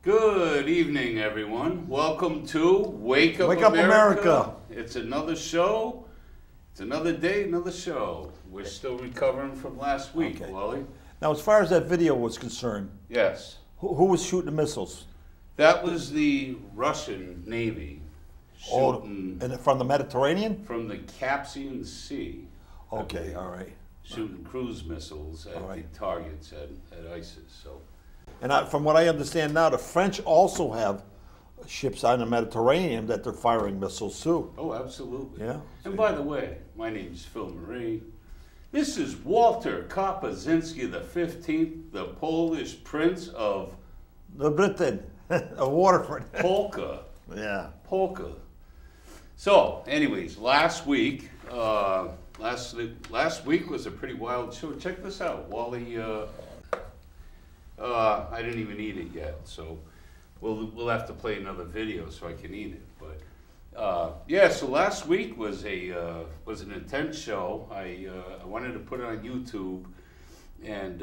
Good evening, everyone. Welcome to Wake Up America. It's another show. It's another day, another show. We're still recovering from last week, Okay. Wally. Now, as far as that video was concerned, Yes. who was shooting the missiles? That was the Russian Navy shooting And from the Mediterranean? from the Caspian Sea. Okay, all right. Shooting cruise missiles at All right. the targets at ISIS. So. And from what I understand now, the French also have ships on the Mediterranean that they're firing missiles too. Oh, absolutely. Yeah. And by the way, my name is Phil Wally. This is Walter Kopaczynski the 15th, the Polish Prince of The Britain, of Waterford. Polka. Yeah. Polka. So, anyways, last week was a pretty wild show. Check this out, Wally. I didn't even eat it yet, so we'll have to play another video so I can eat it. But yeah, so last week was an intense show. I wanted to put it on YouTube, and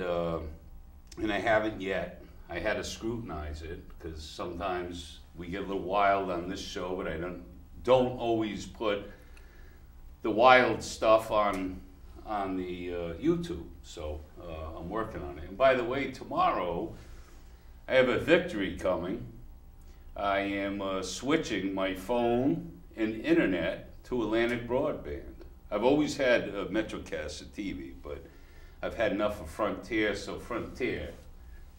I haven't yet. I had to scrutinize it because sometimes we get a little wild on this show, but I don't always put the wild stuff on the YouTube. So I'm working on it. And by the way, tomorrow I have a victory coming. I am switching my phone and internet to Atlantic broadband. I've always had a MetroCast TV, but I've had enough of Frontier, so Frontier,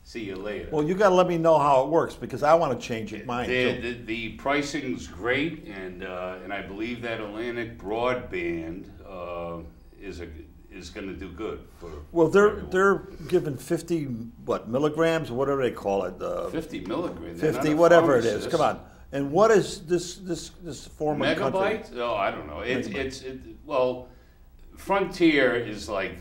see you later. Well, you got to let me know how it works because I want to change it mine too. The pricing's great, and I believe that Atlantic broadband is going to do good for. Well, they're giving 50 milligrams or whatever they call it. 50 milligrams. 50, whatever it is. Come on. And what is this form of country? Megabyte? Oh, I don't know. Well, Frontier is like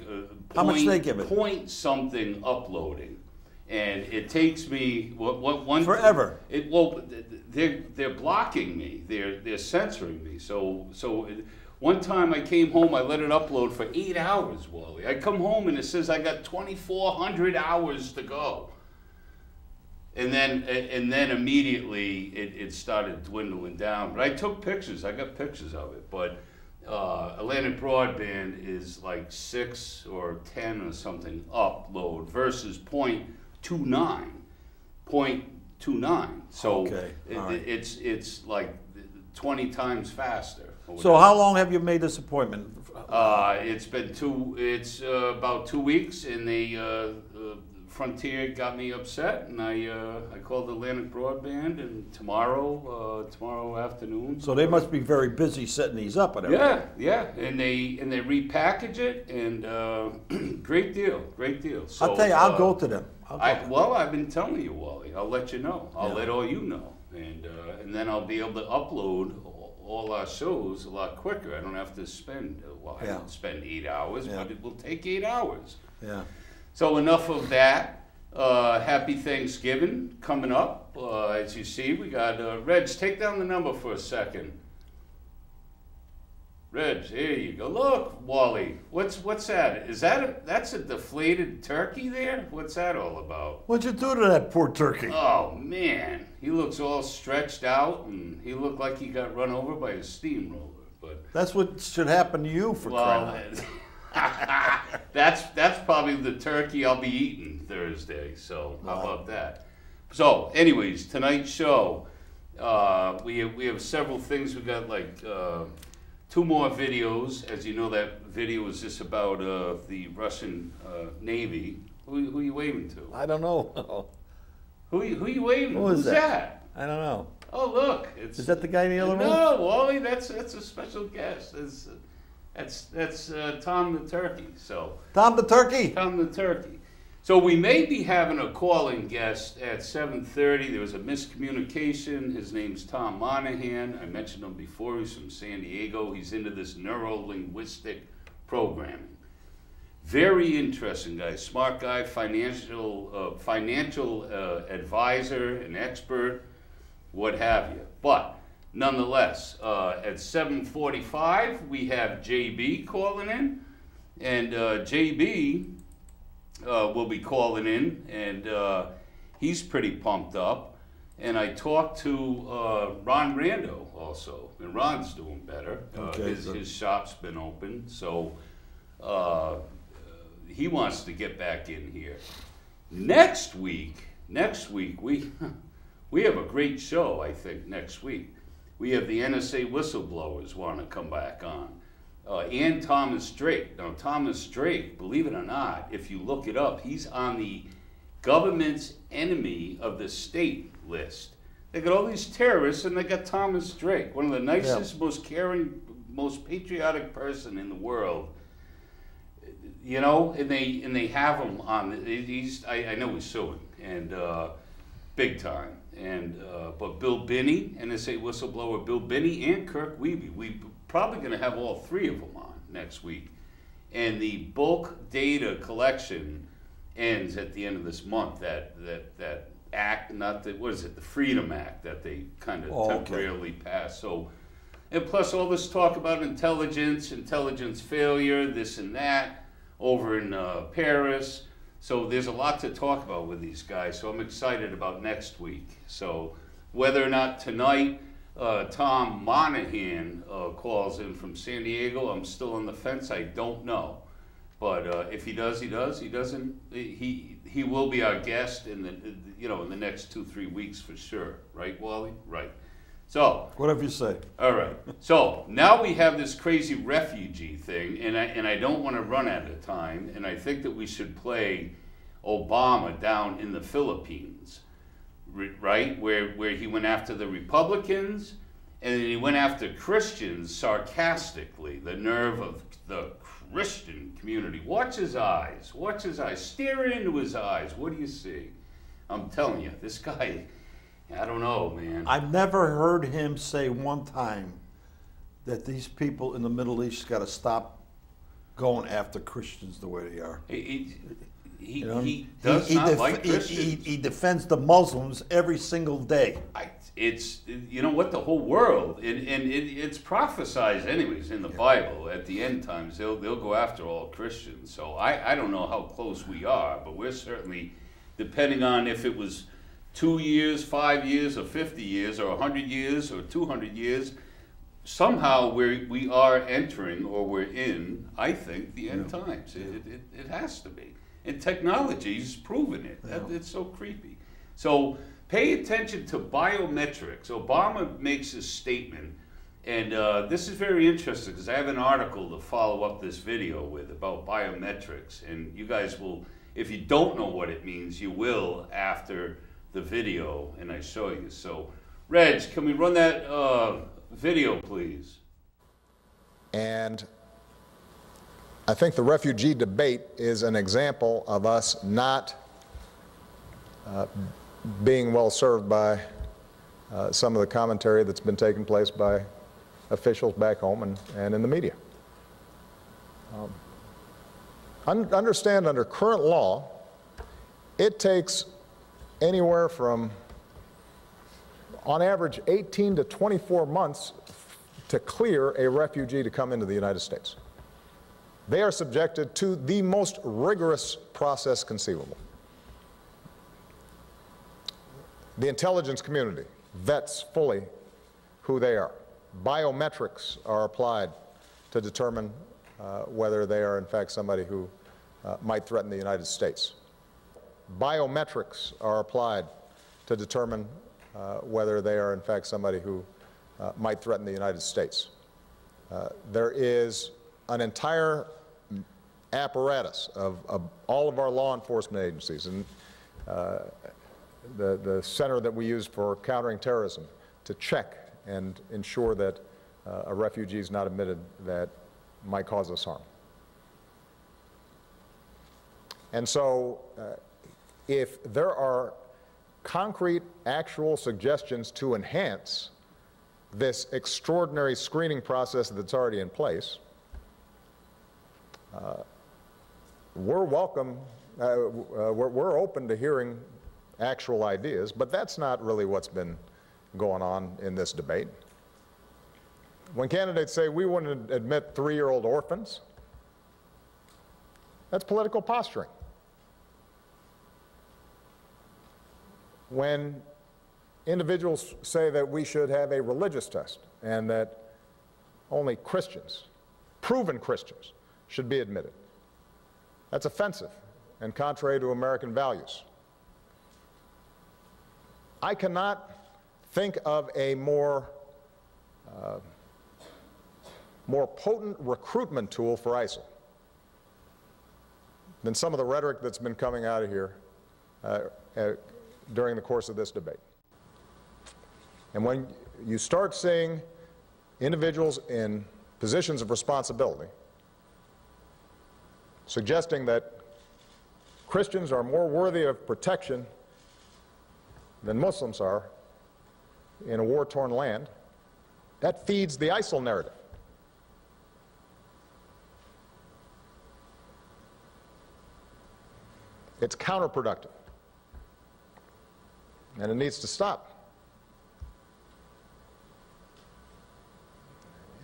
how much they give it? Point something uploading, and it takes me one forever. They're blocking me. They're censoring me. So. One time I came home, I let it upload for 8 hours, Wally. I come home and it says I got 2,400 hours to go. And then immediately it started dwindling down. But I took pictures. I got pictures of it. But Atlantic broadband is like 6 or 10 or something upload versus 0.29. 0.29. So okay. It's like 20 times faster. So how long have you made this appointment? It's been about 2 weeks, and the Frontier got me upset, and I called Atlantic Broadband, and tomorrow afternoon. So they must be very busy setting these up and everything. Yeah, and they repackage it, and great deal. So, I'll tell you, I'll go to them. Well, I've been telling you, Wally. I'll let you know. I'll let all you know, and then I'll be able to upload all our shows a lot quicker. I don't have to spend, I don't spend 8 hours, but it will take 8 hours. Yeah. So enough of that. Happy Thanksgiving coming up. As you see, we got, Reg, take down the number for a second. Reg, there you go. Look, Wally, what's that? That's a deflated turkey there? What's that all about? What'd you do to that poor turkey? Oh, man. He looks all stretched out, and he looked like he got run over by a steamroller. But that's what should happen to you for crying out. That's probably the turkey I'll be eating Thursday. So how about that? So, anyways, tonight's show, we have several things. We got like 2 more videos. As you know, that video is just about the Russian Navy. Who are you waving to? I don't know. Who are you waving to? Who's that? I don't know. Oh, look. Is that the guy in the other room? No, Wally, that's a special guest. That's Tom the Turkey. So Tom the Turkey? Tom the Turkey. So we may be having a call-in guest at 7:30. There was a miscommunication. His name's Tom Monahan. I mentioned him before. He's from San Diego. He's into this neuro-linguistic programming. Very interesting guy, smart guy, financial advisor, an expert, what have you. But nonetheless, at 7:45, we have JB calling in, and JB will be calling in, and he's pretty pumped up. And I talked to Ron Rando also, and Ron's doing better. Okay, His shop's been open, so he wants to get back in here. Next week we have a great show, I think, next week. We have the NSA whistleblowers want to come back on. And Thomas Drake. Now, Thomas Drake, believe it or not, if you look it up, he's on the government's enemy of the state list. They got all these terrorists, and they got Thomas Drake, one of the nicest, most caring, most patriotic person in the world. You know, and they have him on. I know he's suing, and big time. And but Bill Binney, NSA whistleblower Bill Binney, and Kirk Wiebe, we probably going to have all three of them on next week. And the bulk data collection ends at the end of this month. That act, not the, what is it, the Freedom Act that they kind of temporarily passed. So, and plus all this talk about intelligence failure, this and that, over in Paris. So there's a lot to talk about with these guys. So I'm excited about next week. So whether or not tonight Tom Monahan calls in from San Diego, I'm still on the fence. I don't know. But if he does, he does. He doesn't, he will be our guest in the next 2-3 weeks for sure. Right, Wally? Right. So whatever you say. All right. So now we have this crazy refugee thing, and I don't want to run out of time, and I think that we should play Obama down in the Philippines, right, where he went after the Republicans, and then he went after Christians sarcastically. The nerve of the Christian community. Watch his eyes. Watch his eyes. Stare into his eyes. What do you see? I'm telling you, this guy, I don't know, man. I've never heard him say one time that these people in the Middle East got to stop going after Christians the way they are. He does not like Christians. He defends the Muslims every single day. It's, you know what, the whole world, and it's prophesied anyways in the Bible. At the end times, they'll go after all Christians. So I don't know how close we are, but we're certainly, depending on if it was 2 years, 5 years, or 50 years, or 100 years, or 200 years, somehow we are entering, or we're in, I think, the end times. It has to be. And technology's proven it. It's so creepy. So pay attention to biometrics. Obama makes a statement, and this is very interesting because I have an article to follow up this video with about biometrics. And you guys will, if you don't know what it means, you will after the video, and I show you. So, Reg, can we run that video, please? And I think the refugee debate is an example of us not being well served by some of the commentary that's been taking place by officials back home and in the media. Understand, under current law, it takes anywhere from, on average, 18 to 24 months to clear a refugee to come into the United States. They are subjected to the most rigorous process conceivable. The intelligence community vets fully who they are. Biometrics are applied to determine whether they are in fact somebody who might threaten the United States. Biometrics are applied to determine whether they are in fact somebody who might threaten the United States. There is an entire apparatus of all of our law enforcement agencies, and the center that we use for countering terrorism, to check and ensure that a refugee is not admitted that might cause us harm. And so if there are concrete, actual suggestions to enhance this extraordinary screening process that's already in place, we're welcome, we're open to hearing actual ideas, but that's not really what's been going on in this debate. When candidates say we wouldn't admit 3-year-old orphans, that's political posturing. When individuals say that we should have a religious test and that only Christians, proven Christians, should be admitted. That's offensive and contrary to American values. I cannot think of a more potent recruitment tool for ISIL than some of the rhetoric that's been coming out of here during the course of this debate. And when you start seeing individuals in positions of responsibility suggesting that Christians are more worthy of protection than Muslims are in a war-torn land, that feeds the ISIL narrative. It's counterproductive, and it needs to stop.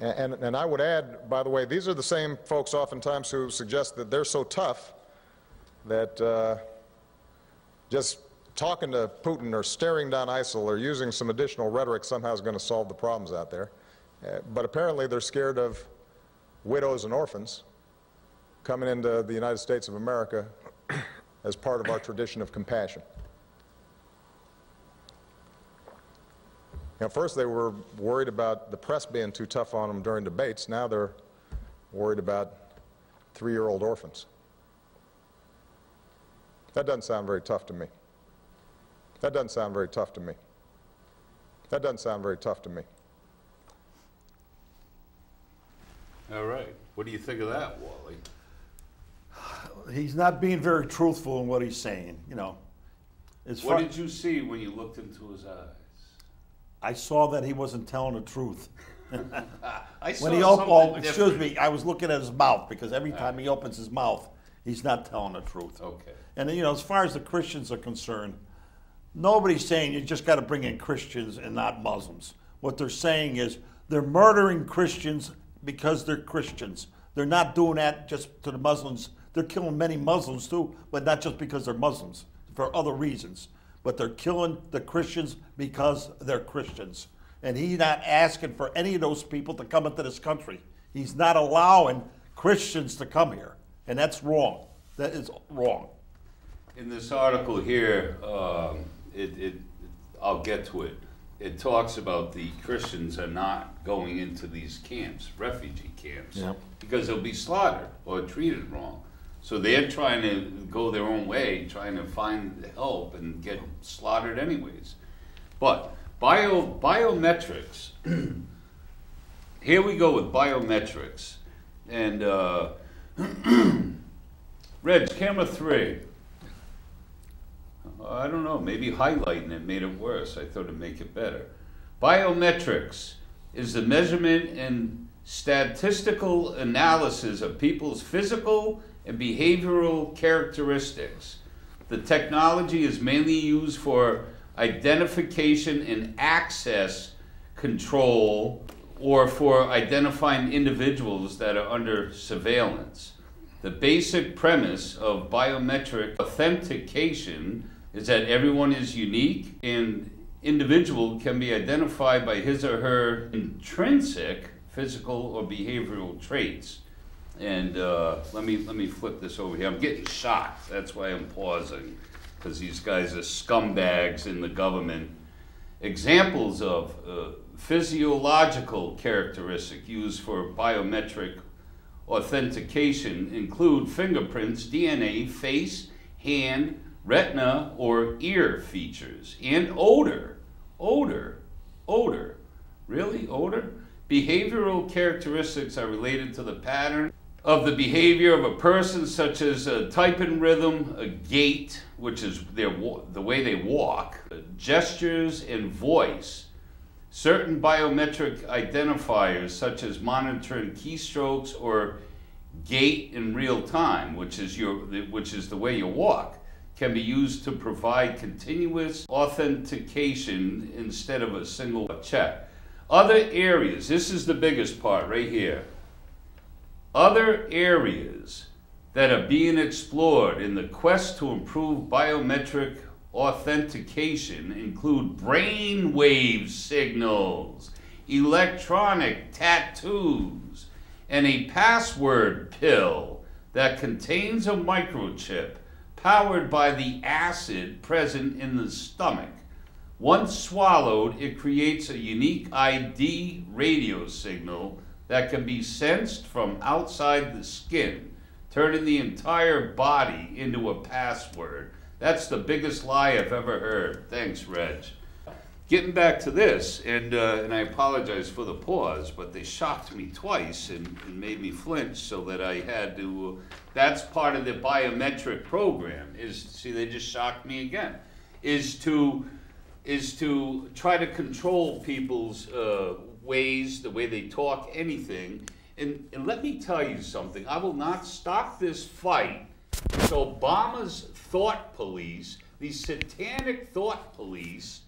And I would add, by the way, these are the same folks oftentimes who suggest that they're so tough that just talking to Putin or staring down ISIL or using some additional rhetoric somehow is going to solve the problems out there. But apparently they're scared of widows and orphans coming into the United States of America as part of our tradition of compassion. Now, first they were worried about the press being too tough on them during debates. Now they're worried about 3-year-old orphans. That doesn't sound very tough to me. That doesn't sound very tough to me. That doesn't sound very tough to me. All right. What do you think of that, Wally? He's not being very truthful in what he's saying, you know. What did you see when you looked into his eyes? I saw that he wasn't telling the truth. I saw When he excuse me, I was looking at his mouth, because every time he opens his mouth, he's not telling the truth. Okay. And you know, as far as the Christians are concerned, nobody's saying you just got to bring in Christians and not Muslims. What they're saying is they're murdering Christians because they're Christians. They're not doing that just to the Muslims. They're killing many Muslims too, but not just because they're Muslims, for other reasons. But they're killing the Christians because they're Christians. And he's not asking for any of those people to come into this country. He's not allowing Christians to come here. And that's wrong. That is wrong. In this article here, I'll get to it. It talks about the Christians are not going into these camps, refugee camps, because they'll be slaughtered or treated wrong. So they're trying to go their own way, trying to find help and get slaughtered anyways. But biometrics, here we go with biometrics. And Reg, camera 3. I don't know, maybe highlighting it made it worse. I thought it'd make it better. Biometrics is the measurement and statistical analysis of people's physical and behavioral characteristics. The technology is mainly used for identification and access control, or for identifying individuals that are under surveillance. The basic premise of biometric authentication is that everyone is unique and individual can be identified by his or her intrinsic physical or behavioral traits. And let me flip this over here. I'm getting shot. That's why I'm pausing, because these guys are scumbags in the government. Examples of physiological characteristics used for biometric authentication include fingerprints, DNA, face, hand, retina, or ear features, and odor. Odor. Really? Odor? Behavioral characteristics are related to the pattern of the behavior of a person, such as a type and rhythm, a gait, which is the way they walk, gestures, and voice. Certain biometric identifiers, such as monitoring keystrokes or gait in real time, which is the way you walk, can be used to provide continuous authentication instead of a single check. Other areas, this is the biggest part right here. Other areas that are being explored in the quest to improve biometric authentication include brainwave signals, electronic tattoos, and a password pill that contains a microchip powered by the acid present in the stomach. Once swallowed, it creates a unique ID radio signal that can be sensed from outside the skin, turning the entire body into a password. That's the biggest lie I've ever heard. Thanks, Reg. Getting back to this, and I apologize for the pause, but they shocked me twice and made me flinch so that I had to, that's part of the biometric program, see, they just shocked me again, is to try to control people's ways, the way they talk, anything. And let me tell you something, I will not stop this fight. So Obama's thought police, these satanic thought police,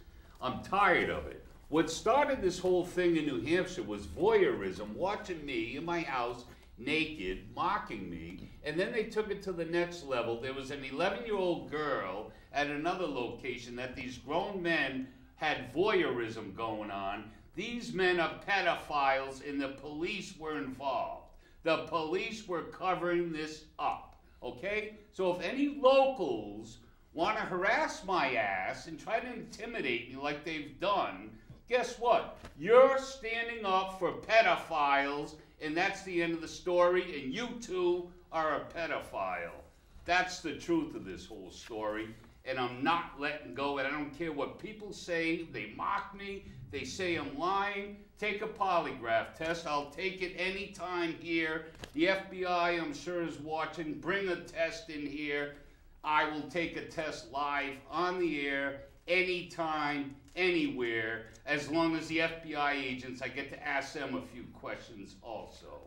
I'm tired of it. What started this whole thing in New Hampshire was voyeurism, watching me in my house naked, mocking me, and then they took it to the next level. There was an 11-year-old girl at another location that these grown men had voyeurism going on. These men are pedophiles and the police were involved. The police were covering this up, okay? So if any locals want to harass my ass and try to intimidate me like they've done, guess what? You're standing up for pedophiles, and that's the end of the story, and you too are a pedophile. That's the truth of this whole story, and I'm not letting go, and I don't care what people say. They mock me. They say I'm lying. Take a polygraph test. I'll take it anytime here. The FBI, I'm sure, is watching. Bring a test in here. I will take a test live on the air, anytime, anywhere, as long as the FBI agents, I get to ask them a few questions also.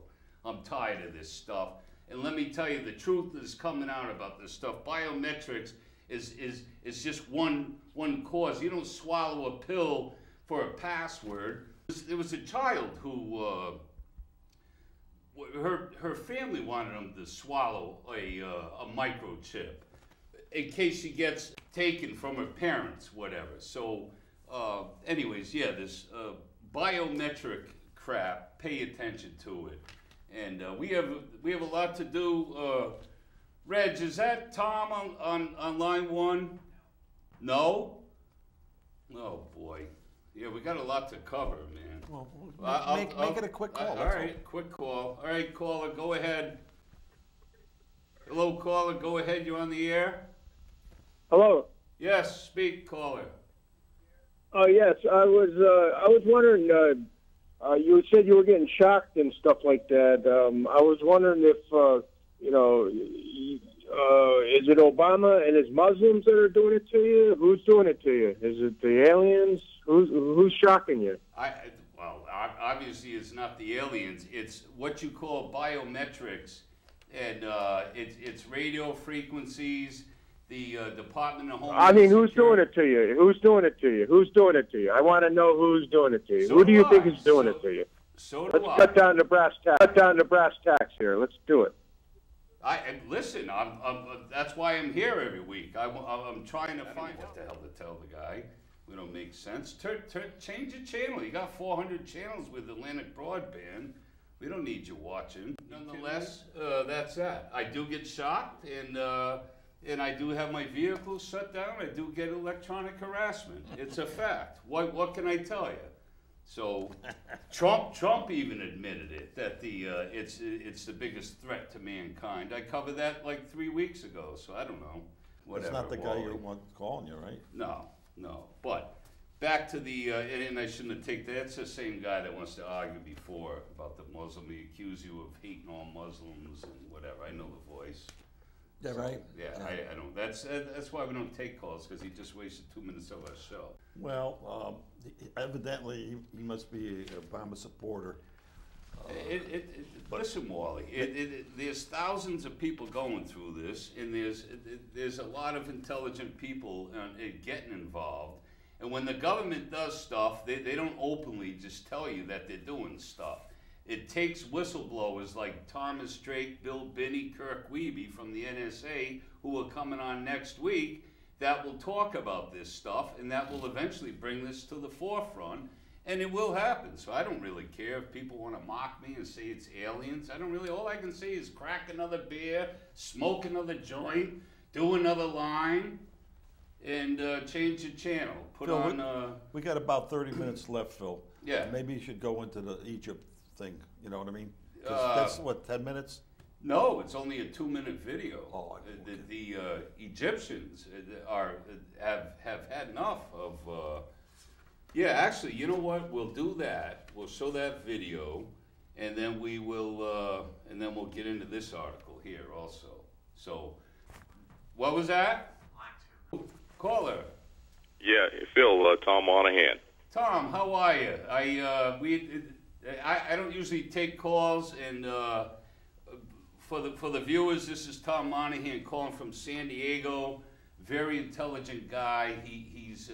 I'm tired of this stuff. And let me tell you, the truth is coming out about this stuff. Biometrics is just one cause. You don't swallow a pill for a password. There was a child who, her family wanted him to swallow a microchip in case she gets taken from her parents, whatever. So anyways, yeah, this biometric crap, pay attention to it. And we have a lot to do. Reg, is that Tom on line one? No? Oh boy. Yeah, we got a lot to cover, man. Well, make it a quick call. All right, quick call. All right, caller, go ahead. Hello, caller, go ahead. You're on the air. Hello. Yes, speak, caller. Yes, I was wondering. You said you were getting shocked and stuff like that. I was wondering if is it Obama and his Muslims that are doing it to you? Who's doing it to you? Is it the aliens? Who's shocking you? Well, obviously it's not the aliens. It's what you call biometrics, and it's radio frequencies. The Department of Homeland I mean, who's Security. doing it to you? Who's doing it to you? Who's doing it to you? I want to know who's doing it to you. So Who do you do think I. is doing it to you? So do Let's I. cut down to brass tacks. Cut down to brass tacks here. Let's do it. Listen. That's why I'm here every week. I'm trying to find what the hell to tell the guy. We don't make sense. Change your channel. You got 400 channels with Atlantic Broadband. We don't need you watching. Nonetheless, that's that. I do get shocked, and I do have my vehicle shut down. I do get electronic harassment. It's a fact. What can I tell you? So, Trump even admitted it, that it's the biggest threat to mankind. I covered that like 3 weeks ago, so I don't know. Whatever. It's not the guy Wally. you want calling you, right? No. But back to the, and I shouldn't have taken that. That's the same guy that wants to argue before about the Muslim. He accused you of hating all Muslims and whatever. I know the voice. Yeah, right? Yeah, I don't. That's why we don't take calls, because he just wasted 2 minutes of our show. Well, evidently he must be a Obama supporter. Listen, Wally, there's thousands of people going through this, and there's a lot of intelligent people getting involved. And when the government does stuff, they don't openly just tell you that they're doing stuff. It takes whistleblowers like Thomas Drake, Bill Binney, Kirk Wiebe from the NSA, who are coming on next week, that will talk about this stuff, and that will eventually bring this to the forefront, and it will happen. So I don't really care if people want to mock me and say it's aliens. I don't really, all I can say is crack another beer, smoke another joint, do another line, and change the channel. Put Phil, on... we got about 30 minutes left, Phil. Yeah. Maybe you should go into the Egypt thing, you know what I mean? 'Cause that's, what, 10 minutes? No, it's only a 2-minute video. Oh, okay. The Egyptians have had enough of. Yeah, actually, you know what? We'll do that. We'll show that video, and then we'll get into this article here also. So, what was that? Caller. Yeah, Phil, Tom Monahan. Tom, how are you? I don't usually take calls, and for the viewers, this is Tom Monahan calling from San Diego. Very intelligent guy. He's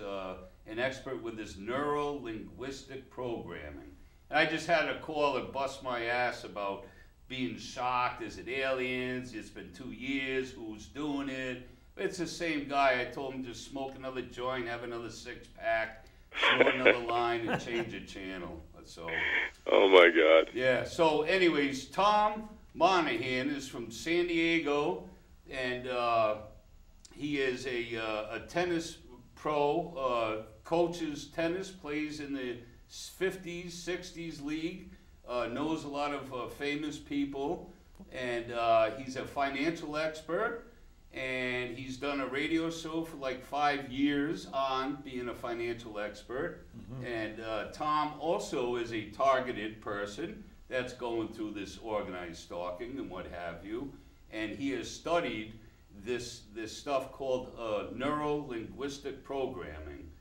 an expert with this neuro-linguistic programming. And I just had a call and bust my ass about being shocked. Is it aliens? It's been 2 years. Who's doing it? It's the same guy. I told him just smoke another joint, have another 6-pack, snort another line, and change the channel. So. Oh my God. Yeah. So, anyways, Tom Monahan is from San Diego, and he is a tennis pro. Coaches tennis, plays in the 50s, 60s league. Knows a lot of famous people, and he's a financial expert. And he's done a radio show for like 5 years on being a financial expert. Mm-hmm. And Tom also is a targeted person that's going through this organized stalking and what have you. And he has studied this stuff called neuro-linguistic programming.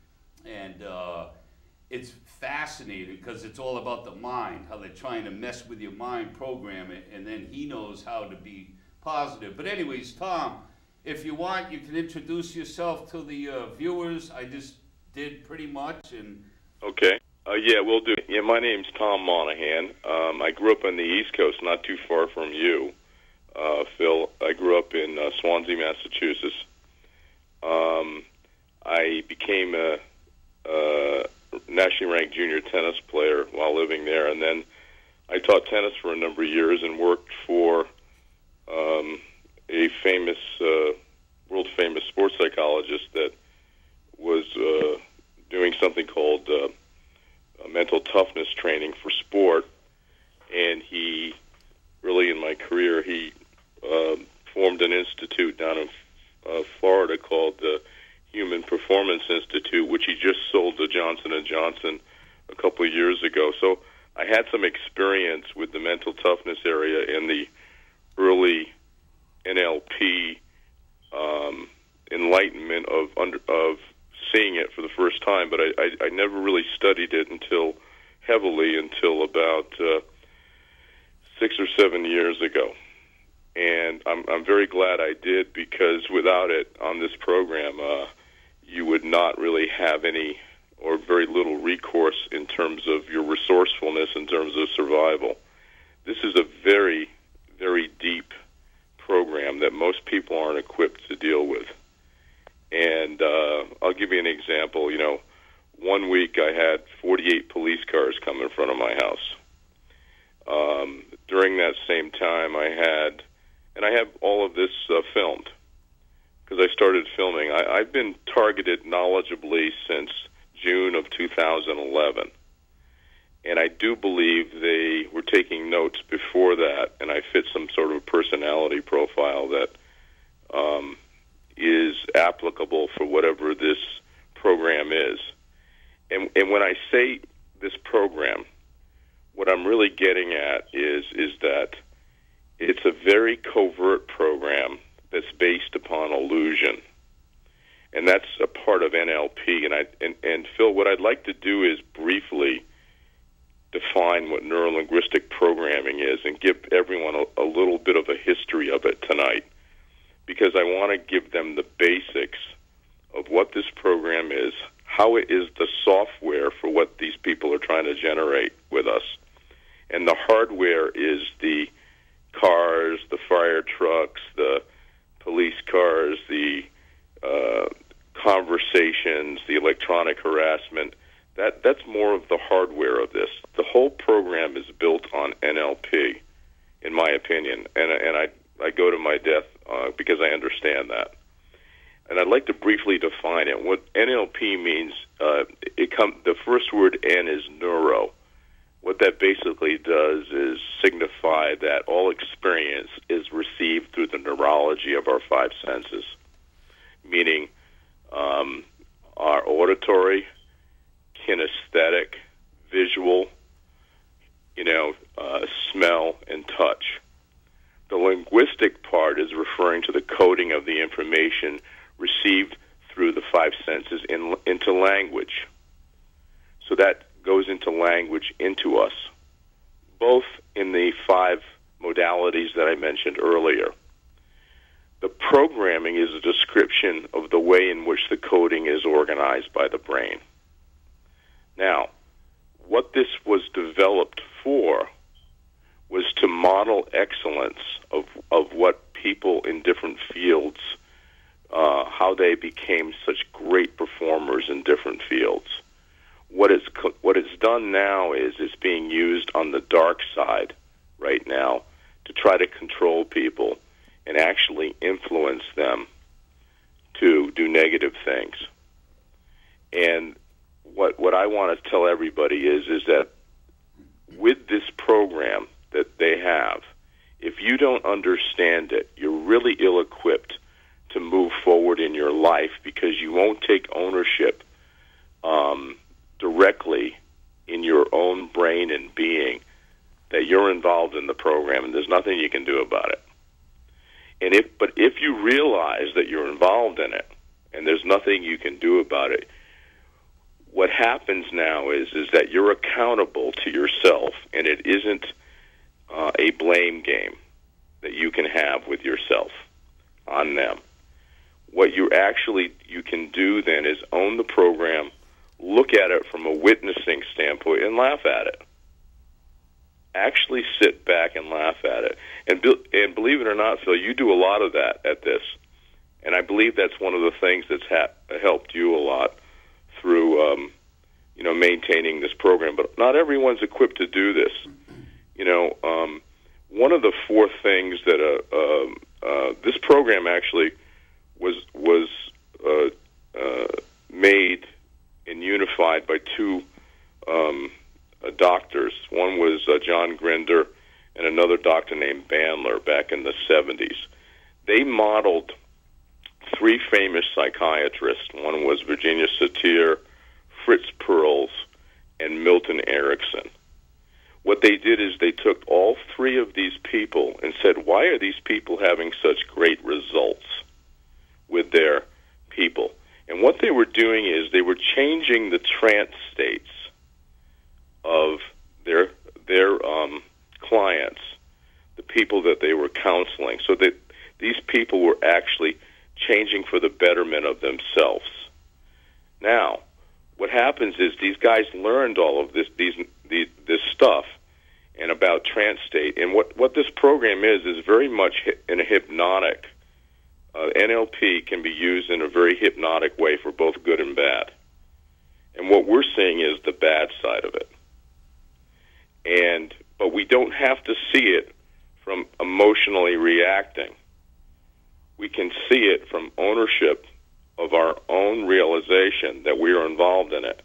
And it's fascinating because it's all about the mind, how they're trying to mess with your mind, program it, and then he knows how to be positive. But anyways, Tom, if you want, you can introduce yourself to the viewers. I just did pretty much. And okay. Yeah, we'll do. Yeah, my name's Tom Monahan. I grew up on the East Coast, not too far from you, Phil. I grew up in Swansea, Massachusetts. I became a nationally ranked junior tennis player while living there, and then I taught tennis for a number of years and worked for a famous, world-famous sports psychologist that was doing something called mental toughness training for sport. And he, really in my career, he formed an institute down in Florida called the Human Performance Institute, which he just sold to Johnson & Johnson a couple of years ago. So I had some experience with the mental toughness area in the early N.L.P. Enlightenment of seeing it for the first time, but I never really studied it heavily until about 6 or 7 years ago. And I'm very glad I did, because without it on this program, you would not really have any or very little recourse in terms of your resourcefulness, in terms of survival. This is a very, very deep program that most people aren't equipped to deal with. And I'll give you an example. You know, 1 week I had 48 police cars come in front of my house. During that same time and I have all of this filmed, because I started filming. I've been targeted knowledgeably since June of 2011. And I do believe they were taking notes before that, and I fit some sort of a personality profile that is applicable for whatever this program is. And when I say this program, what I'm really getting at is that it's a very covert program that's based upon illusion. And that's a part of N.L.P. And Phil, what I'd like to do is briefly define what neuro-linguistic programming is and give everyone a little bit of a history of it tonight, because I want to give them the basics of what this program is, how it is the software for what these people are trying to generate with us. And the hardware is the cars, the fire trucks, the police cars, the conversations, the electronic harassment, that's more of the hardware of this. The whole program is built on N.L.P, in my opinion, and I go to my death because I understand that. And I'd like to briefly define it. What N.L.P means, the first word N is neuro. What that basically does is signify that all experience is received through the neurology of our five senses, meaning our auditory, kinesthetic, visual, smell, and touch. The linguistic part is referring to the coding of the information received through the five senses into language. So that goes into language into us, both in the five modalities that I mentioned earlier. The programming is a description of the way in which the coding is organized by the brain. Now, what this was developed for was to model excellence of what people in different fields, how they became such great performers in different fields. What it's done now is it's being used on the dark side right now to try to control people and actually influence them to do negative things. And what I want to tell everybody is that with this program that they have, if you don't understand it, you're really ill-equipped to move forward in your life because you won't take ownership directly in your own brain and being that you're involved in the program, and there's nothing you can do about it. But if you realize that you're involved in it and there's nothing you can do about it, what happens now is that you're accountable to yourself, and it isn't a blame game that you can have with yourself on them. What you can do then is own the program, look at it from a witnessing standpoint, and laugh at it. Actually sit back and laugh at it. And believe it or not, Phil, you do a lot of that at this. And I believe that's one of the things that's helped you a lot through maintaining this program. But not everyone's equipped to do this. One of the four things that this program actually was made and unified by two doctors. One was John Grinder and another doctor named Bandler back in the 70s. They modeled three famous psychiatrists. One was Virginia Satir, Fritz Perls, and Milton Erickson. What they did is they took all three of these people and said, why are these people having such great results with their people? And what they were doing is they were changing the trance states of their clients, the people that they were counseling, so that these people were actually changing for the betterment of themselves. Now, what happens is these guys learned all of this stuff and about trance state, and what this program is very much in a hypnotic. N.L.P. can be used in a very hypnotic way for both good and bad. And what we're seeing is the bad side of it. But we don't have to see it from emotionally reacting. We can see it from ownership of our own realization that we are involved in it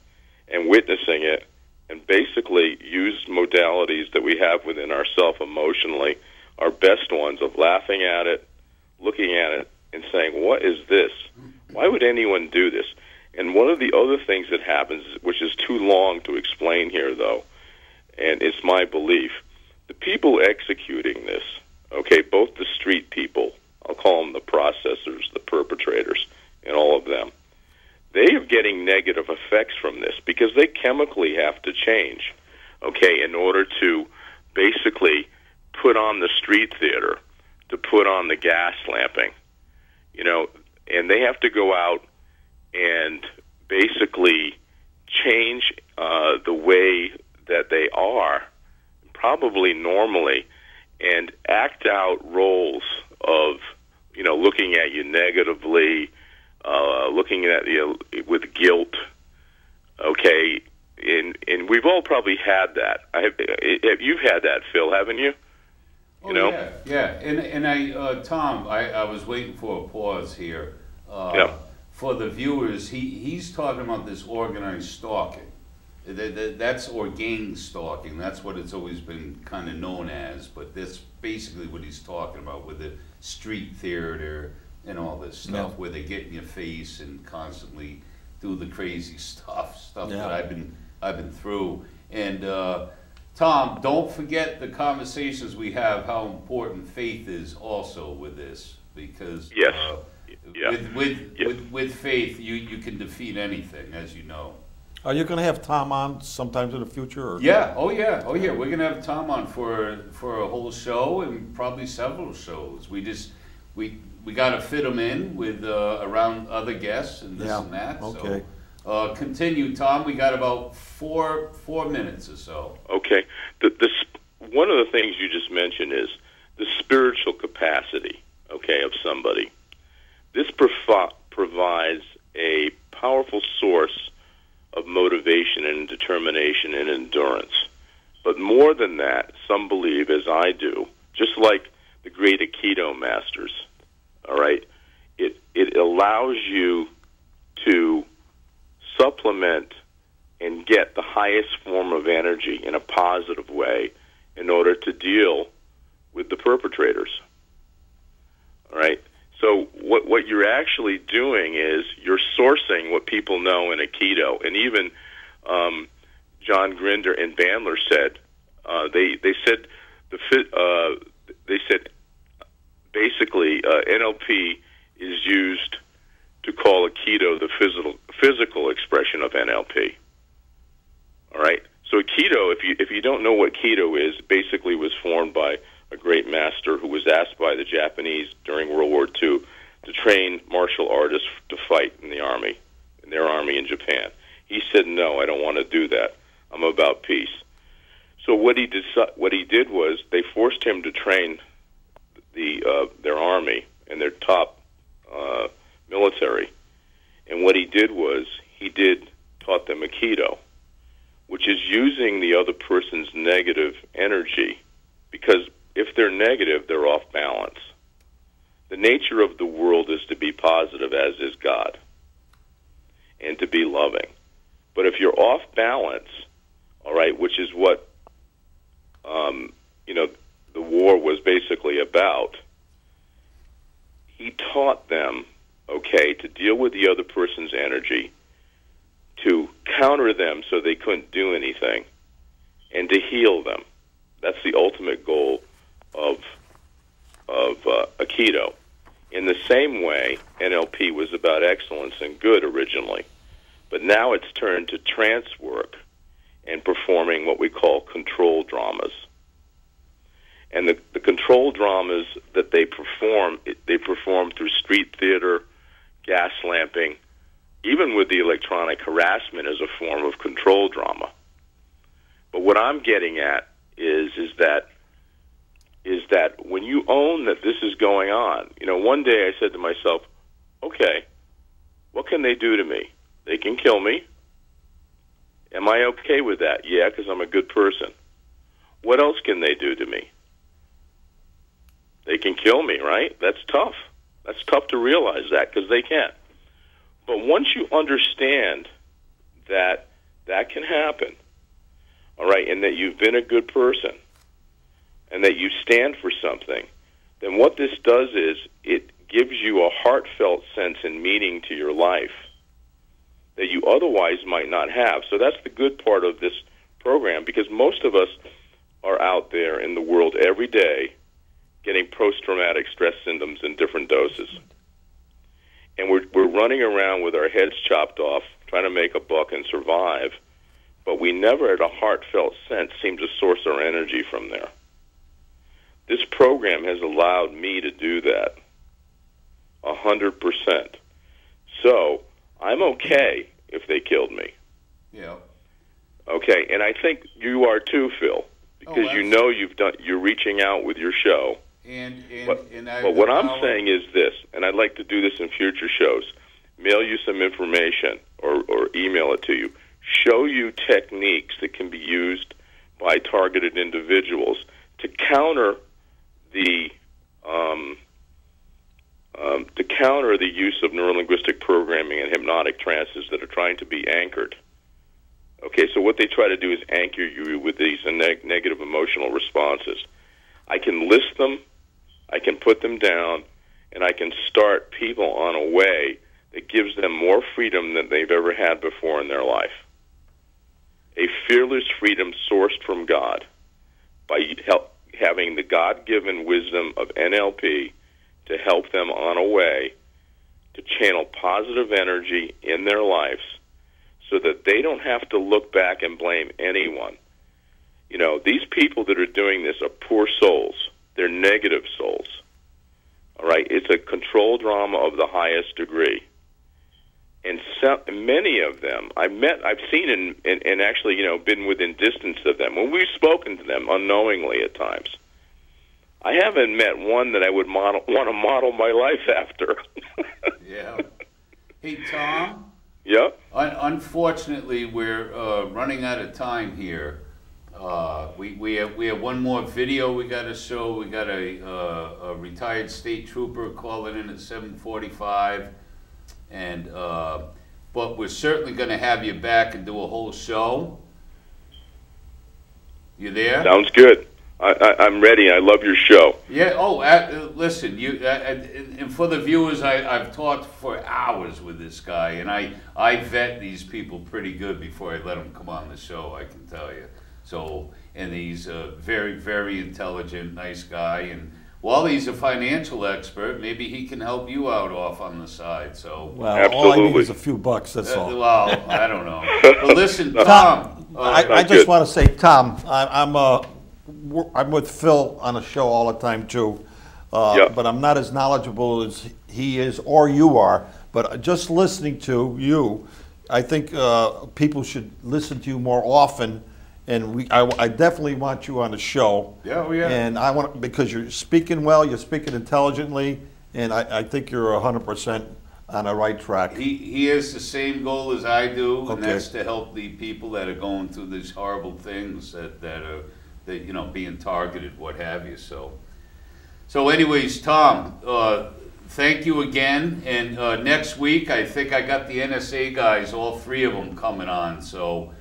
and witnessing it, and basically use modalities that we have within ourselves emotionally, our best ones of laughing at it, looking at it, and saying, what is this? Why would anyone do this? And one of the other things that happens, which is too long to explain here, though, and it's my belief, the people executing this, both the street people, I'll call them the processors, the perpetrators, and all of them, they are getting negative effects from this because they chemically have to change, in order to basically put on the street theater, to put on the gas lamping, and they have to go out and basically change the way that they are, probably normally, and act out roles of, looking at you negatively, looking at with guilt. Okay, and we've all probably had that. You've had that, Phil, haven't you? Oh, yeah. And I, Tom, I was waiting for a pause here. For the viewers, he's talking about this organized stalking. That's gang stalking. That's what it's always been kind of known as. But that's basically what he's talking about with the street theater and all this stuff, where they get in your face and constantly do the crazy stuff that I've been through. And Tom, don't forget the conversations we have. How important faith is also with this, because with faith you can defeat anything, as you know. Are you going to have Tom on sometimes in the future? Or? Yeah. Oh yeah. We're going to have Tom on for a whole show and probably several shows. We got to fit him in with around other guests and this and that. Okay. So, continue, Tom. We got about four minutes or so. Okay. One of the things you just mentioned is the spiritual capacity. Okay, of somebody. This provides a powerful source of motivation and determination and endurance. But more than that, some believe, as I do, just like the great Aikido masters, all right, it allows you to supplement and get the highest form of energy in a positive way in order to deal with the perpetrators. All right? So what you're actually doing is you're sourcing what people know in Aikido, and even John Grinder and Bandler said they said basically N.L.P. is used to call Aikido the physical expression of N.L.P. All right. So Aikido, if you don't know what Aikido is, basically was formed by a great master who was asked by the Japanese during World War II to train martial artists to fight in their army in Japan. He said, "No, I don't want to do that. I'm about peace." So what he did was they forced him to train their army and their top military. And what he did was he taught them Aikido, which is using the other person's negative energy, because if they're negative, they're off balance. The nature of the world is to be positive, as is God, and to be loving. But if you're off balance, all right, which is what the war was basically about, he taught them, okay, to deal with the other person's energy, to counter them so they couldn't do anything, and to heal them. That's the ultimate goal of Aikido. In the same way, N.L.P. was about excellence and good originally, but now it's turned to trance work and performing what we call control dramas. And the control dramas that they perform through street theater, gas lamping, even with the electronic harassment as a form of control drama. But what I'm getting at is that when you own that this is going on, one day I said to myself, okay, what can they do to me? They can kill me. Am I okay with that? Yeah, because I'm a good person. What else can they do to me? They can kill me, right? That's tough. That's tough to realize that, because they can't. But once you understand that that can happen, all right, and that you've been a good person, and that you stand for something, then what this does is it gives you a heartfelt sense and meaning to your life that you otherwise might not have. So that's the good part of this program, because most of us are out there in the world every day getting post-traumatic stress symptoms in different doses. And we're running around with our heads chopped off, trying to make a buck and survive, but we never, at a heartfelt sense, seem to source our energy from there. This program has allowed me to do that 100%. So I'm okay if they killed me. Yeah. Okay, and I think you are too, Phil, because you're reaching out with your show. But what I'm saying is this, and I'd like to do this in future shows. mail you some information or email it to you, show you techniques that can be used by targeted individuals to counter the use of neurolinguistic programming and hypnotic trances that are trying to be anchored. Okay, so what they try to do is anchor you with these negative emotional responses. I can list them, I can put them down, and I can start people on a way that gives them more freedom than they've ever had before in their life. A fearless freedom sourced from God by having the God-given wisdom of N.L.P. to help them on a way to channel positive energy in their lives so that they don't have to look back and blame anyone. You know, these people that are doing this are poor souls. They're negative souls. All right? It's a control drama of the highest degree. And many of them I've seen and actually, you know, been within distance of them. When we've spoken to them unknowingly at times, I haven't met one that I would want to model my life after. Yeah. Hey, Tom? Yeah? Unfortunately, we're running out of time here. We have one more video we got to show. We got a retired state trooper calling in at 7:45. And but we're certainly going to have you back and do a whole show. You there? Sounds good. I'm ready. I love your show. Yeah. Oh, listen. And for the viewers, I've talked for hours with this guy, and I vet these people pretty good before I let them come on the show. I can tell you. So, and he's a very, very intelligent, nice guy, and while he's a financial expert, maybe he can help you out off on the side. So, Well, absolutely. all I need is a few bucks, that's all. Well, I don't know. But listen, Tom. I just want to say, Tom, I'm with Phil on a show all the time too, but I'm not as knowledgeable as he is or you are. But just listening to you, I think people should listen to you more often. And I definitely want you on the show. Yeah, oh yeah. And I want, because you're speaking well, you're speaking intelligently, and I think you're 100% on the right track. He has the same goal as I do, and Okay. that's to help the people that are going through these horrible things that you know, being targeted, what have you. So anyways, Tom, thank you again. And next week, I think I got the NSA guys, all three of them coming on. So.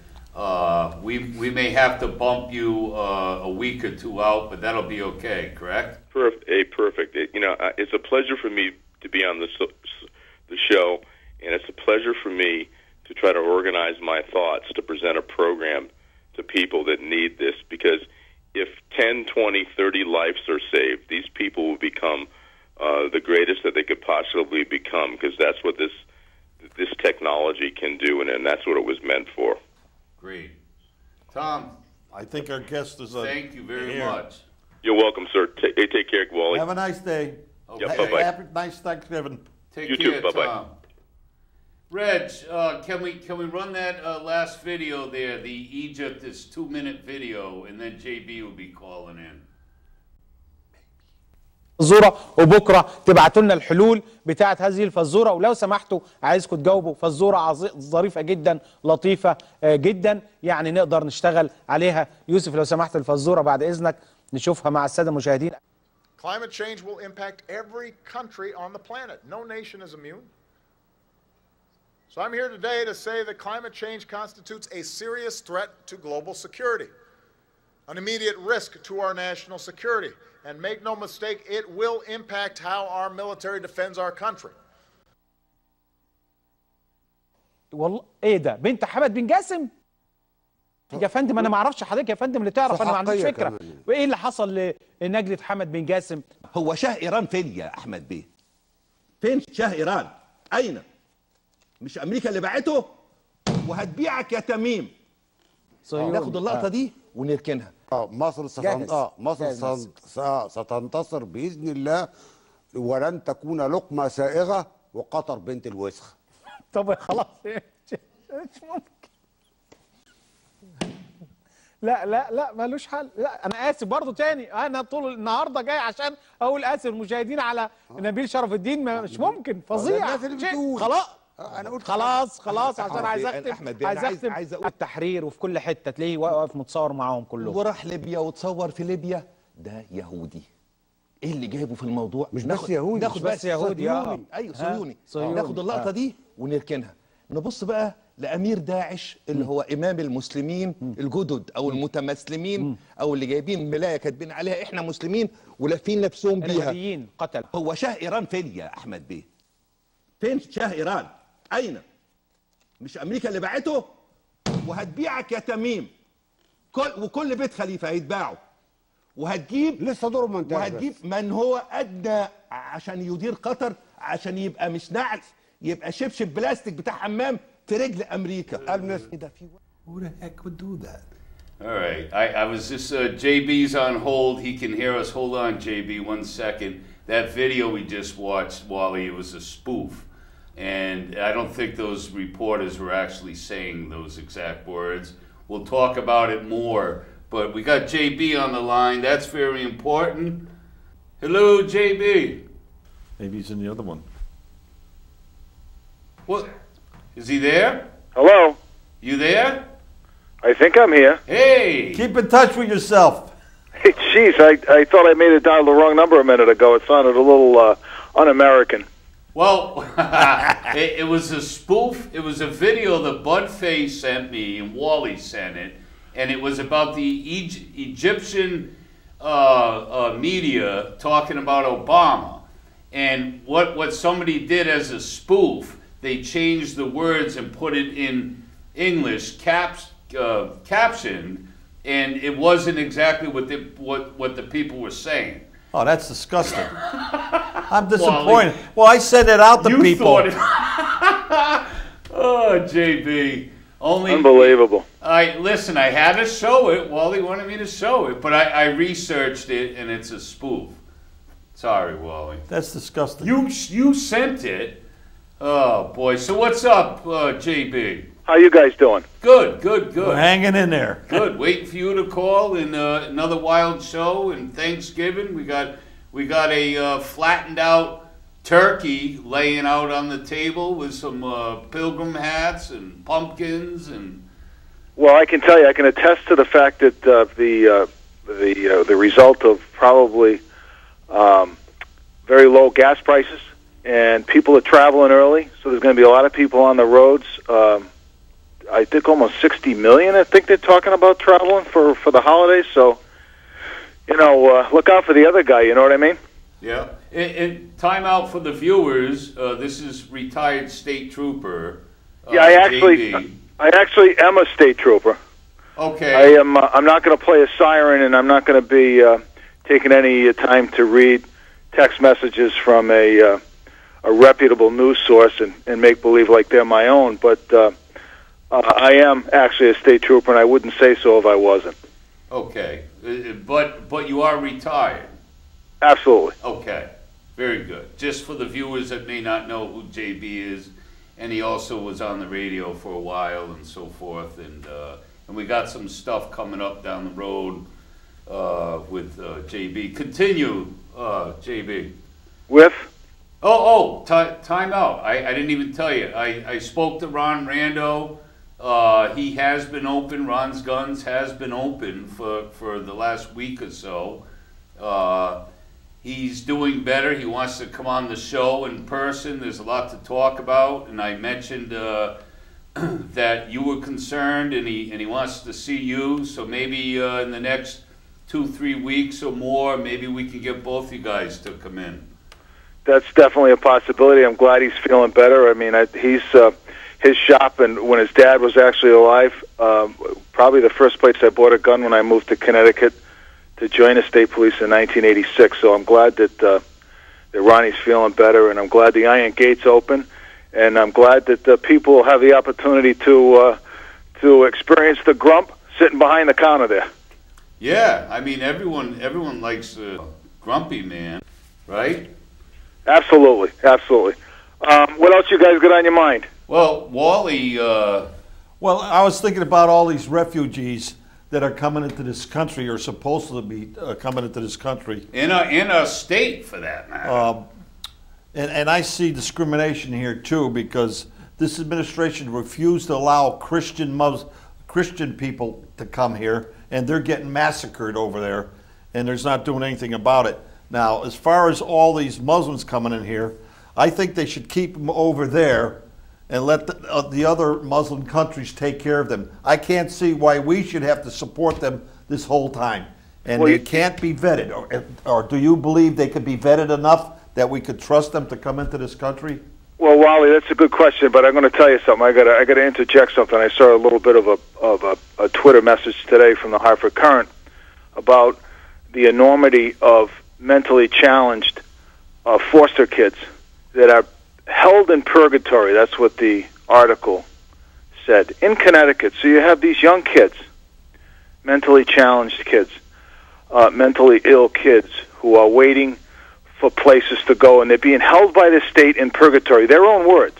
We may have to bump you a week or two out, but that'll be okay, correct? Perfect. It's a pleasure for me to be on the show, and it's a pleasure for me to try to organize my thoughts to present a program to people that need this, because if 10, 20, 30 lives are saved, these people will become the greatest that they could possibly become, because that's what this technology can do, and that's what it was meant for. Great. Tom, I think our guest is thank you very much. You're welcome, sir. Take care, Wally. Have a nice day. Okay. Yeah, bye-bye. Have a nice Thanksgiving. Take You care, too. Bye-bye. Tom. Reg, can we run that last video there, the Egypt, this 2-minute video, and then JB will be calling in. فزوره وبكره تبعتوا لنا الحلول بتاعه هذه الفزوره، ولو سمحتوا عايزكم تجاوبوا. فزوره ظريفه جدا، لطيفه جدا، يعني نقدر نشتغل عليها. يوسف لو سمحت الفزوره بعد اذنك نشوفها مع الساده المشاهدين. Climate change will impact every country on the planet. No nation is immune. So I'm here today to say that climate change constitutes a serious threat to global security, an immediate risk to our national security. And make no mistake, it will impact how our military defends our country. والله ايه ده؟ بنت حمد بن جاسم؟ يا فندم انا ما اعرفش حضرتك يا فندم اللي تعرف، انا ما عنديش فكره. وايه اللي حصل لنجلة حمد بن جاسم؟ هو شاه ايران فين يا احمد بيه؟ فين شاه ايران؟ اين؟ مش امريكا اللي باعته؟ وهتبيعك يا تميم. ناخد اللقطه دي ونركنها. مصر ستنتصر بإذن الله، ولن تكون لقمة سائغة، وقطر بنت الوسخ. طب خلاص مش ممكن. لا ملوش حل. لا انا اسف برضو تاني، انا طول النهارده جاي عشان اقول اسف المشاهدين على نبيل شرف الدين. مش ممكن، فظيع. خلاص انا قلت خلاص عشان عايز أحمد بيه، اختم أنا عايز اختم عايز أقول. التحرير وفي كل حته تلاقيه واقف متصور معاهم كلهم. وراح ليبيا وتصور في ليبيا، ده يهودي. ايه اللي جايبه في الموضوع؟ مش بس يهودي، ناخد مش بس يهودي، صهيوني. ايوه صهيوني. صهيوني. ناخد اللقطه دي ونركنها، نبص بقى لامير داعش اللي هو امام المسلمين الجدد او المتمسلمين او اللي جايبين ملايه كاتبين عليها احنا مسلمين ولافين نفسهم بيها. الارهابيين قتل. هو شاه ايران فين يا احمد بيه؟ فين شاه ايران؟ اين؟ مش امريكا اللي باعته؟ وهتبيعك يا تميم. وكل بيت خليفه هيتباعوا، وهتجيب لسه دوره ما انتهاش. وهتجيب من هو ادنى عشان يدير قطر، عشان يبقى مش نعل، يبقى شبشب بلاستيك بتاع حمام في رجل امريكا. ده في Who the heck would do that? All right, I was just, JB's on hold. He can hear us. Hold on, JB, 1 second. That video we just watched, Wally, it was a spoof. And I don't think those reporters were actually saying those exact words. We'll talk about it more. But we got JB on the line. That's very important. Hello, JB. Maybe he's in the other one. What? Is he there? Hello. You there? I think I'm here. Hey! Keep in touch with yourself. Hey, jeez, I thought I made it dial the wrong number a minute ago. It sounded a little un-American. Well, it was a spoof. It was a video that Budface sent me and Wally sent it. And it was about the Egyptian media talking about Obama. And what somebody did as a spoof, they changed the words and put it in English, captioned, and it wasn't exactly what the people were saying. Oh, that's disgusting. I'm disappointed. Well, I sent it out to people. Thought it. Oh, JB. Unbelievable. Listen, I had to show it. Wally wanted me to show it, but I researched it, and it's a spoof. Sorry, Wally. That's disgusting. You sent it. Oh, boy. So what's up, JB? How you guys doing? Good. We're hanging in there. Good. Waiting for you to call in another wild show and Thanksgiving. We got a flattened out turkey laying out on the table with some pilgrim hats and pumpkins and. Well, I can tell you, I can attest to the fact that the result of probably very low gas prices, and people are traveling early, so there's going to be a lot of people on the roads. I think almost 60 million, I think they're talking about traveling for the holidays. So, look out for the other guy, you know what I mean? Yeah. And time out for the viewers. This is retired state trooper. Yeah, JB. I actually am a state trooper. Okay. I'm not going to play a siren, and I'm not going to be taking any time to read text messages from a reputable news source and make believe like they're my own. But I am actually a state trooper, and I wouldn't say so if I wasn't. Okay. But you are retired. Absolutely. Okay. Very good. Just for the viewers that may not know who JB is, and he also was on the radio for a while and so forth, and we got some stuff coming up down the road with JB. Continue, JB. With? Time out. I didn't even tell you. I spoke to Ron Rando. He has been open. Ron's Guns has been open for the last week or so. He's doing better. He wants to come on the show in person. There's a lot to talk about, and I mentioned that you were concerned, and he wants to see you. So maybe in the next 2-3 weeks or more, maybe we can get both you guys to come in. That's definitely a possibility. I'm glad he's feeling better. I mean, he's his shop, and when his dad was actually alive, probably the first place I bought a gun when I moved to Connecticut to join the state police in 1986. So I'm glad that Ronnie's feeling better, and I'm glad the Iron Gate's open, and I'm glad that people have the opportunity to experience the grump sitting behind the counter there. Yeah, I mean everyone likes Grumpy Man, right? Absolutely. What else you guys got on your mind? Well, Wally. Well, I was thinking about all these refugees that are coming into this country, or supposed to be coming into this country. In our state, for that matter. And I see discrimination here too, because this administration refused to allow Christian people to come here, and they're getting massacred over there, and there's not doing anything about it. Now, as far as all these Muslims coming in here, I think they should keep them over there and let the other Muslim countries take care of them. I can't see why we should have to support them this whole time. And well, they can't be vetted. Or do you believe they could be vetted enough that we could trust them to come into this country? Well, Wally, that's a good question, but I'm going to tell you something. I got to interject something. I saw a little bit of a Twitter message today from the Hartford Courant about the enormity of mentally challenged foster kids that are held in purgatory. That's what the article said, in Connecticut. So you have these young kids, mentally challenged kids, mentally ill kids who are waiting for places to go, and they're being held by the state in purgatory, their own words.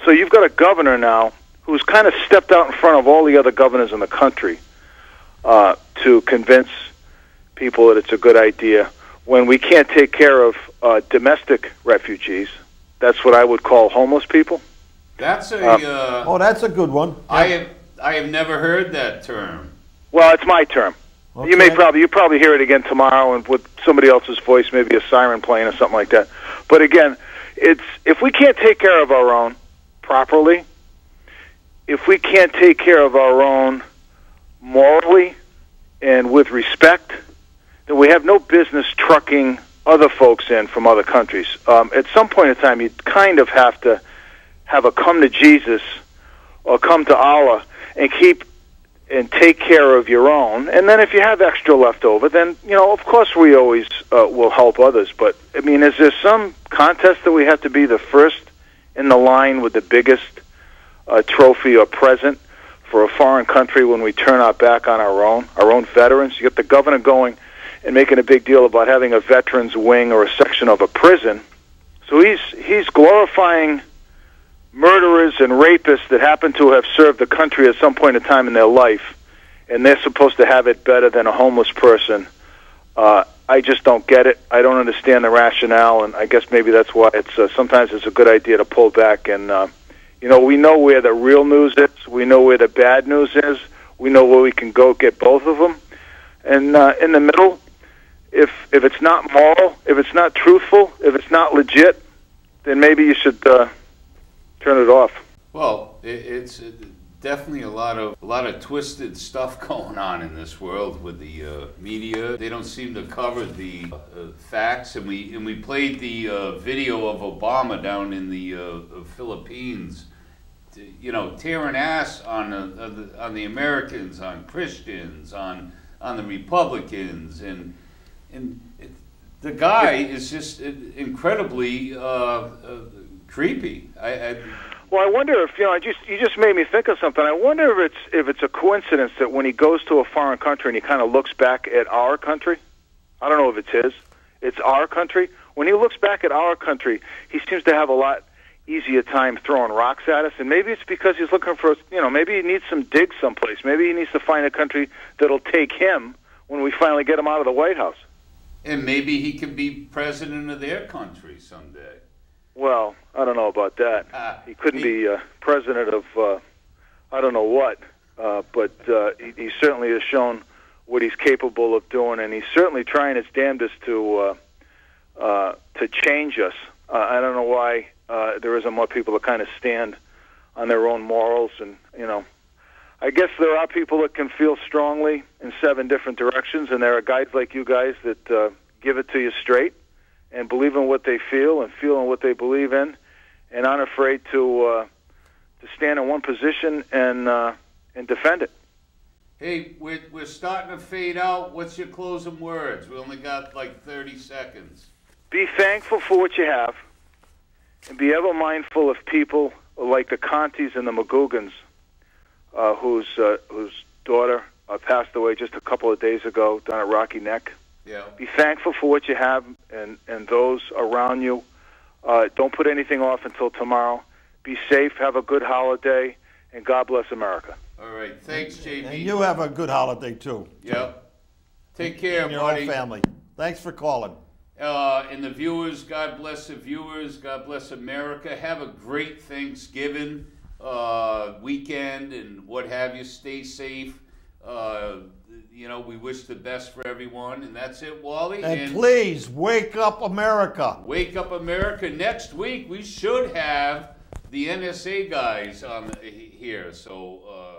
So you've got a governor now who's kind of stepped out in front of all the other governors in the country to convince people that it's a good idea when we can't take care of domestic refugees. That's what I would call homeless people. That's a oh, that's a good one. I have never heard that term. Well, it's my term. Okay. You probably hear it again tomorrow, and with somebody else's voice, maybe a siren playing or something like that. But again, it's if we can't take care of our own properly, if we can't take care of our own morally and with respect, then we have no business trucking other folks in from other countries. At some point in time, you kind of have to have a come to Jesus or come to Allah and take care of your own. And then if you have extra left over, then, of course we always will help others. But, I mean, is there some contest that we have to be the first in the line with the biggest trophy or present for a foreign country when we turn our back on our own veterans? You get the governor going and making a big deal about having a veterans wing or a section of a prison. So he's glorifying murderers and rapists that happen to have served the country at some point in time in their life, and they're supposed to have it better than a homeless person. I just don't get it. I don't understand the rationale, and I guess maybe that's why sometimes it's a good idea to pull back. And we know where the real news is. We know where the bad news is. We know where we can go get both of them. And in the middle, if it's not moral, if it's not truthful, if it's not legit, then maybe you should turn it off. Well, it's definitely a lot of twisted stuff going on in this world with the media. They don't seem to cover the facts, and we played the video of Obama down in the Philippines, tearing ass on the Americans, on Christians, on the Republicans, and the guy is just incredibly creepy. Well, I wonder if you just made me think of something. I wonder if it's a coincidence that when he goes to a foreign country and he kind of looks back at our country, I don't know if it's our country. When he looks back at our country, he seems to have a lot easier time throwing rocks at us. And maybe it's because he's looking for, maybe he needs some digs someplace. Maybe he needs to find a country that'll take him when we finally get him out of the White House. And maybe he can be president of their country someday. Well, I don't know about that. He couldn't be president of I don't know what, but he certainly has shown what he's capable of doing, and he's certainly trying his damnedest to change us. I don't know why there isn't more people that kind of stand on their own morals, and I guess there are people that can feel strongly in 7 different directions, and there are guys like you guys that give it to you straight and believe in what they feel and feel in what they believe in, and aren't afraid to stand in one position and defend it. Hey, we're starting to fade out. What's your closing words? We only got like 30 seconds. Be thankful for what you have, and be ever mindful of people like the Contis and the McGugans, whose daughter passed away just a couple of days ago down at Rocky Neck. Yeah. Be thankful for what you have and those around you. Don't put anything off until tomorrow. Be safe, have a good holiday, and God bless America. All right. Thanks, JB. And you have a good holiday, too. Yep. Take care, and your buddy. whole family. Thanks for calling. And the viewers, God bless the viewers. God bless America. Have a great Thanksgiving weekend and what have you. Stay safe. You know, we wish the best for everyone. And that's it, Wally. And please, wake up America. Wake up America. Next week, we should have the NSA guys on here. So